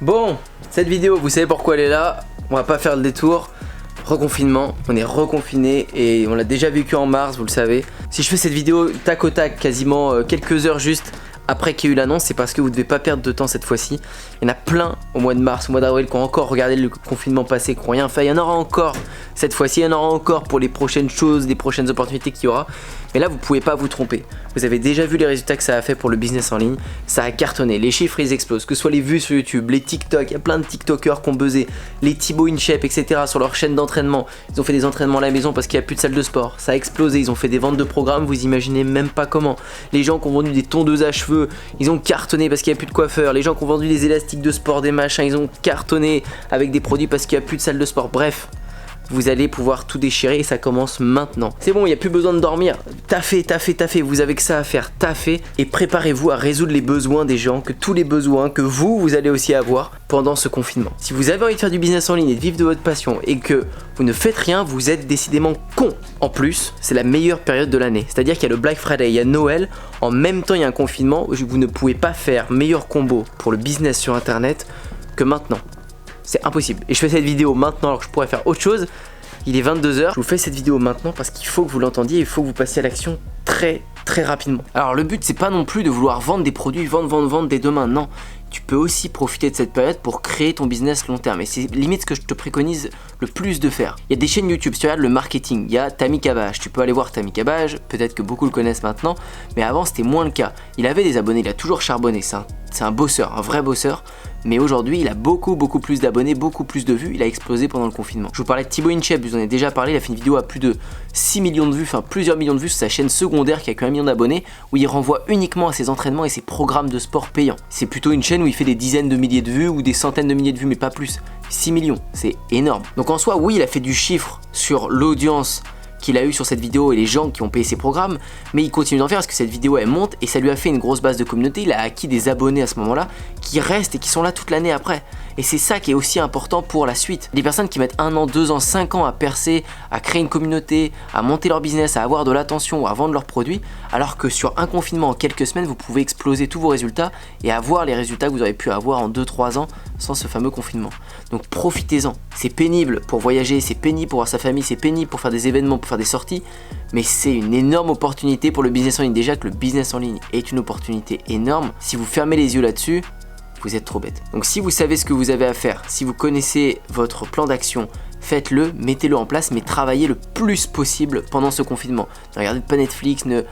Bon, cette vidéo, vous savez pourquoi elle est là. On va pas faire le détour. Reconfinement, on est reconfiné et on l'a déjà vécu en mars, vous le savez. Si je fais cette vidéo tac au tac, quasiment quelques heures juste après qu'il y ait eu l'annonce, c'est parce que vous ne devez pas perdre de temps cette fois-ci. Il y en a plein au mois de mars, au mois d'avril qui ont encore regardé le confinement passé, qui n'ont rien fait. Il y en aura encore cette fois-ci, il y en aura encore pour les prochaines choses, les prochaines opportunités qu'il y aura. Mais là, vous pouvez pas vous tromper. Vous avez déjà vu les résultats que ça a fait pour le business en ligne. Ça a cartonné. Les chiffres, ils explosent. Que ce soit les vues sur YouTube, les TikTok, il y a plein de TikTokers qui ont buzzé. Les Thibaut InShape, etc. sur leur chaîne d'entraînement. Ils ont fait des entraînements à la maison parce qu'il n'y a plus de salle de sport. Ça a explosé. Ils ont fait des ventes de programmes. Vous imaginez même pas comment. Les gens qui ont vendu des tondeuses à cheveux, ils ont cartonné parce qu'il n'y a plus de coiffeurs. Les gens qui ont vendu des élastiques de sport, des machins, ils ont cartonné avec des produits parce qu'il n'y a plus de salle de sport. Bref. Vous allez pouvoir tout déchirer et ça commence maintenant. C'est bon, il n'y a plus besoin de dormir. Taffez, vous avez que ça à faire. Taffez et préparez-vous à résoudre les besoins des gens, que tous les besoins que vous allez aussi avoir pendant ce confinement. Si vous avez envie de faire du business en ligne et de vivre de votre passion et que vous ne faites rien, vous êtes décidément con. En plus, c'est la meilleure période de l'année. C'est-à-dire qu'il y a le Black Friday, il y a Noël, en même temps il y a un confinement où vous ne pouvez pas faire meilleur combo pour le business sur internet que maintenant. C'est impossible. Et je fais cette vidéo maintenant alors que je pourrais faire autre chose. Il est 22 h. Je vous fais cette vidéo maintenant parce qu'il faut que vous l'entendiez. Il faut que vous passiez à l'action très rapidement. Alors le but c'est pas non plus de vouloir vendre des produits, vendre dès demain. Non. Tu peux aussi profiter de cette période pour créer ton business long terme. Et c'est limite ce que je te préconise le plus de faire. Il y a des chaînes YouTube, si tu regardes le marketing, il y a Tammy Cabbage. Tu peux aller voir Tammy Cabbage, peut-être que beaucoup le connaissent maintenant, mais avant c'était moins le cas. Il avait des abonnés, il a toujours charbonné, c'est un bosseur, un vrai bosseur. Mais aujourd'hui, il a beaucoup plus d'abonnés, beaucoup plus de vues, il a explosé pendant le confinement. Je vous parlais de Thibaut InShape, je vous en ai déjà parlé, il a fait une vidéo à plus de 6 millions de vues, enfin plusieurs millions de vues sur sa chaîne secondaire qui a que 1 million d'abonnés, où il renvoie uniquement à ses entraînements et ses programmes de sport payants. C'est plutôt une chaîne où il fait des dizaines de milliers de vues ou des centaines de milliers de vues, mais pas plus. 6 millions, c'est énorme. Donc en soi, oui, il a fait du chiffre sur l'audience qu'il a eu sur cette vidéo et les gens qui ont payé ses programmes, mais il continue d'en faire parce que cette vidéo elle monte et ça lui a fait une grosse base de communauté, il a acquis des abonnés à ce moment-là qui restent et qui sont là toute l'année après. Et c'est ça qui est aussi important pour la suite. Des personnes qui mettent 1 an, 2 ans, 5 ans à percer, à créer une communauté, à monter leur business, à avoir de l'attention, à vendre leurs produits, alors que sur un confinement en quelques semaines, vous pouvez exploser tous vos résultats et avoir les résultats que vous auriez pu avoir en 2-3 ans sans ce fameux confinement. Donc profitez-en. C'est pénible pour voyager, c'est pénible pour voir sa famille, c'est pénible pour faire des événements, pour faire des sorties, mais c'est une énorme opportunité pour le business en ligne. Déjà que le business en ligne est une opportunité énorme, si vous fermez les yeux là-dessus, vous êtes trop bête. Donc si vous savez ce que vous avez à faire, si vous connaissez votre plan d'action, faites-le, mettez-le en place, mais travaillez le plus possible pendant ce confinement. Ne regardez pas Netflix, ne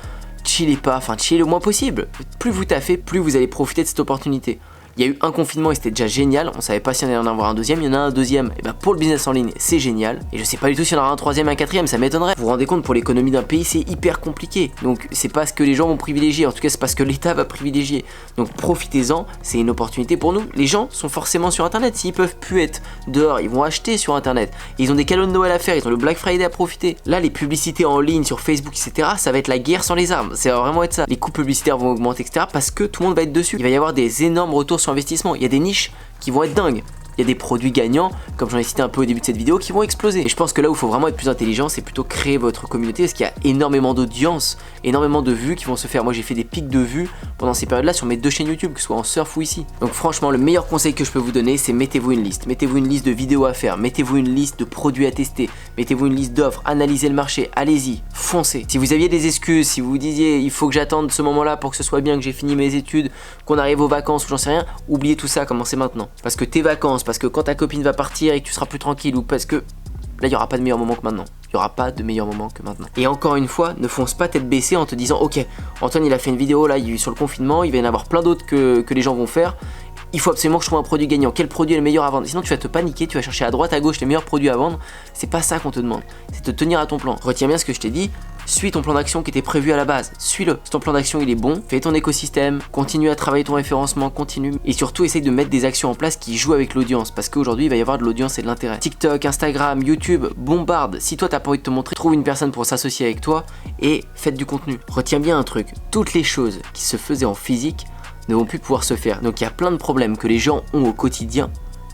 chillez pas, enfin chillez le moins possible. Plus vous taffez, plus vous allez profiter de cette opportunité. Il y a eu un confinement et c'était déjà génial, on savait pas si on allait en avoir un deuxième, il y en a un deuxième, et ben pour le business en ligne c'est génial, et je sais pas du tout s'il y en aura un troisième, un quatrième, ça m'étonnerait. Vous vous rendez compte, pour l'économie d'un pays c'est hyper compliqué, donc c'est pas ce que les gens vont privilégier, en tout cas c'est pas ce que l'État va privilégier, donc profitez-en, c'est une opportunité pour nous. Les gens sont forcément sur internet, s'ils peuvent plus être dehors, ils vont acheter sur internet, et ils ont des cadeaux de Noël à faire, ils ont le Black Friday à profiter. Là les publicités en ligne sur Facebook etc, ça va être la guerre sans les armes, ça va vraiment être ça. Les coûts publicitaires vont augmenter etc parce que tout le monde va être dessus, il va y avoir des énormes retours sur investissement, il y a des niches qui vont être dingues. Il y a des produits gagnants, comme j'en ai cité un peu au début de cette vidéo, qui vont exploser. Et je pense que là où il faut vraiment être plus intelligent, c'est plutôt créer votre communauté, parce qu'il y a énormément d'audience, énormément de vues qui vont se faire. Moi j'ai fait des pics de vues pendant ces périodes-là sur mes 2 chaînes YouTube, que ce soit en surf ou ici. Donc franchement, le meilleur conseil que je peux vous donner, c'est mettez-vous une liste. Mettez-vous une liste de vidéos à faire, mettez-vous une liste de produits à tester, mettez-vous une liste d'offres, analysez le marché, allez-y, foncez. Si vous aviez des excuses, si vous disiez il faut que j'attende ce moment-là pour que ce soit bien, que j'ai fini mes études, qu'on arrive aux vacances ou j'en sais rien, oubliez tout ça, commencez maintenant. Parce que tes vacances, parce que quand ta copine va partir et que tu seras plus tranquille, ou parce que là il n'y aura pas de meilleur moment que maintenant. Il n'y aura pas de meilleur moment que maintenant. Et encore une fois, ne fonce pas tête baissée en te disant ok, Antoine il a fait une vidéo là, il est sur le confinement, il va y en avoir plein d'autres que les gens vont faire. Il faut absolument que je trouve un produit gagnant. Quel produit est le meilleur à vendre? Sinon tu vas te paniquer, tu vas chercher à droite à gauche les meilleurs produits à vendre. C'est pas ça qu'on te demande, c'est de tenir à ton plan. Retiens bien ce que je t'ai dit. Suis ton plan d'action qui était prévu à la base, suis-le. Si ton plan d'action il est bon, fais ton écosystème, continue à travailler ton référencement, continue. Et surtout essaye de mettre des actions en place qui jouent avec l'audience, parce qu'aujourd'hui il va y avoir de l'audience et de l'intérêt. TikTok, Instagram, YouTube, bombarde. Si toi t'as pas envie de te montrer, trouve une personne pour s'associer avec toi et faites du contenu. Retiens bien un truc, toutes les choses qui se faisaient en physique ne vont plus pouvoir se faire. Donc il y a plein de problèmes que les gens ont au quotidien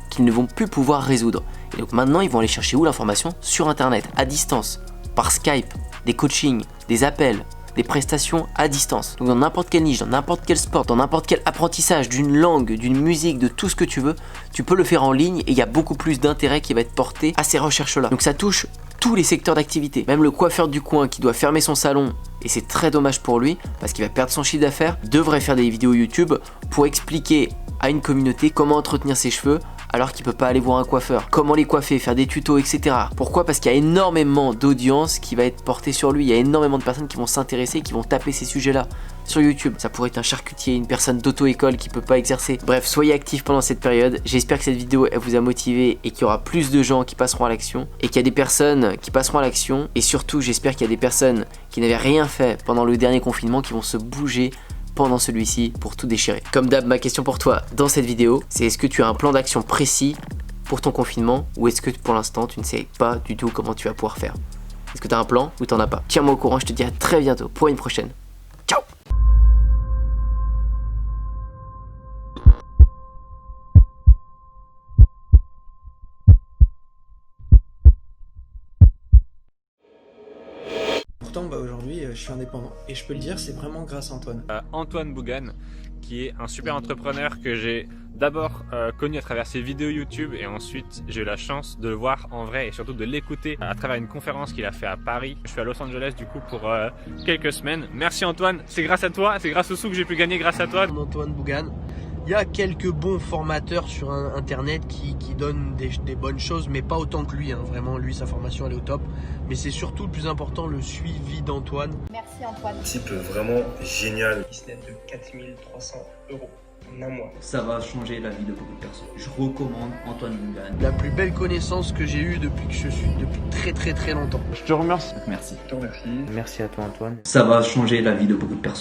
qu'ils ne vont plus pouvoir résoudre. Et donc maintenant ils vont aller chercher où l'information? Sur internet, à distance, par Skype, des coachings, des appels, des prestations à distance. Donc dans n'importe quelle niche, dans n'importe quel sport, dans n'importe quel apprentissage d'une langue, d'une musique, de tout ce que tu veux, tu peux le faire en ligne et il y a beaucoup plus d'intérêt qui va être porté à ces recherches-là. Donc ça touche tous les secteurs d'activité. Même le coiffeur du coin qui doit fermer son salon, et c'est très dommage pour lui parce qu'il va perdre son chiffre d'affaires, devrait faire des vidéos YouTube pour expliquer à une communauté comment entretenir ses cheveux alors qu'il peut pas aller voir un coiffeur, comment les coiffer, faire des tutos, etc. Pourquoi? Parce qu'il y a énormément d'audience qui va être portée sur lui, il y a énormément de personnes qui vont s'intéresser, qui vont taper ces sujets-là sur YouTube. Ça pourrait être un charcutier, une personne d'auto-école qui peut pas exercer. Bref, soyez actifs pendant cette période. J'espère que cette vidéo elle vous a motivé et qu'il y aura plus de gens qui passeront à l'action et qu'il y a des personnes qui passeront à l'action, et surtout j'espère qu'il y a des personnes qui n'avaient rien fait pendant le dernier confinement qui vont se bouger pendant celui-ci pour tout déchirer. Comme d'hab, ma question pour toi dans cette vidéo, c'est est-ce que tu as un plan d'action précis pour ton confinement, ou est-ce que pour l'instant tu ne sais pas du tout comment tu vas pouvoir faire? Est-ce que tu as un plan ou t'en as pas? Tiens-moi au courant, je te dis à très bientôt pour une prochaine. Ciao! Pourtant, aujourd'hui, je suis indépendant. Et je peux le dire, c'est vraiment grâce à Antoine. Antoine Bougan, qui est un super entrepreneur que j'ai d'abord connu à travers ses vidéos YouTube, et ensuite j'ai eu la chance de le voir en vrai et surtout de l'écouter à travers une conférence qu'il a fait à Paris. Je suis à Los Angeles du coup pour quelques semaines. Merci Antoine, c'est grâce à toi, c'est grâce aux sous que j'ai pu gagner grâce à toi. Antoine Bougan. Il y a quelques bons formateurs sur internet qui donnent des bonnes choses, mais pas autant que lui. Vraiment, lui, sa formation elle est au top. Mais c'est surtout le plus important, le suivi d'Antoine. Merci Antoine. Type vraiment génial. Business de 4300 € en un mois. Ça va changer la vie de beaucoup de personnes. Je recommande Antoine Bougan. La plus belle connaissance que j'ai eue depuis que je suis depuis très longtemps. Je te remercie. Merci. Je te remercie. Merci à toi Antoine. Ça va changer la vie de beaucoup de personnes.